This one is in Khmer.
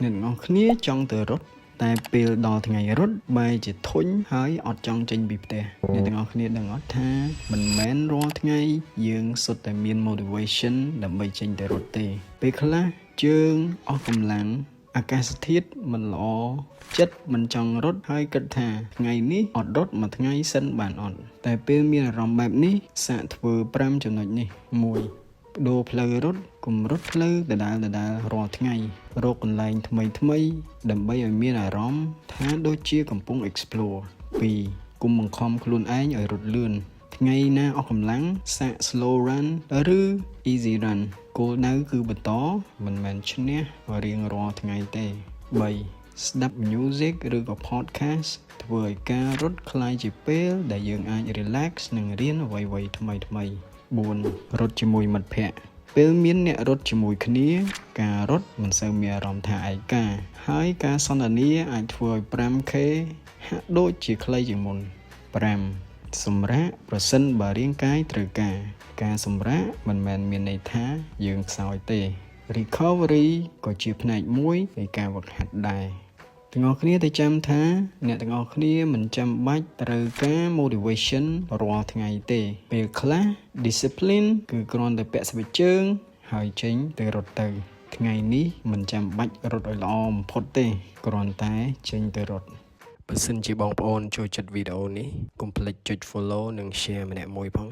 អ្នកទាំងអស់គ្នាចង់ទៅរត់តែពេលដល់ថ្ងៃរត់បែរជាធុញហើយអត់ចង់ចេញពីផ្ទះអ្នកទាំងអស់គ្នាដឹងអត់ថាមិនមែនរាល់ថ្ងៃយើងសុទ្ធតែមាន motivation ដើម្បីចេញទៅរត់ទេពេលខ្លះជើងអស់កម្លាំងអាកាសធាតុមិនល្អចិត្តមិនចង់រត់ហើយគិតថាថ្ងៃនេះអត់រត់មួយថ្ងៃសិនបានអត់តែពេលមានអារម្មណ៍បែបនេះសាកធ្វើ5ចំណុចនេះ1បដូរផ្លូវរត់កុំរត់ផ្លូវដដែលរាល់ថ្ងៃរកកន្លែងថ្មីដើម្បីឲ្យមានអារម្មណ៍ថាដូចជាកំពុង explore 2កុំបង្ខំខ្លួនឯងឲ្យរត់លឿនថ្ងៃណាអស់កម្លាំងសាក slow run ឬ easy run គោលដៅគឺបន្តមិនមែនឈ្នះរៀងរាល់ថ្ងៃទេ3ស្ដាប់ music ឬក៏ podcast ធ្វើឲ្យការរត់ក្លាយជាពេលដែលយើងអាច relax និងរៀនអ្វីៗថ្មី4រត់ជាមួយមិត្តភ័ក្តិពេលមានអ្នករត់ជាមួយគ្នាការរត់មិនសូវមានអារម្មណ៍ថាឯកាហើយការសន្ទនាអាចធ្វើឲ្យ 5K ហាក់ដូចជាខ្លីជាងមុន5សម្រាកប្រសិនបើរាងកាយត្រូវការសម្រាកមិនមែនមានន័យថាយើងខ្សោយទេ recovery ក៏ជាផ្នែកមួយនៃការហ្វឹកហាត់ដែរទាំងអស់គ្នាទៅចាំថាអ្នកទាំងអស់គ្នាមិនចាំបាច់ត្រូវការ motivation រាល់ថ្ងៃទេពេលខ្លះ discipline គឺគ្រាន់តែពាក់ស្បែកជើងហើយចេញទៅរត់ទៅថ្ងៃនេះមិនចាំបាច់រត់ឲ្យល្អបំផុតទេគ្រាន់តែចេញទៅរត់បើសិនជាបងប្អូនចូលចិត្តវីដេអូនេះកុំភ្លេចចុច follow និង share ម្នាក់មួយផង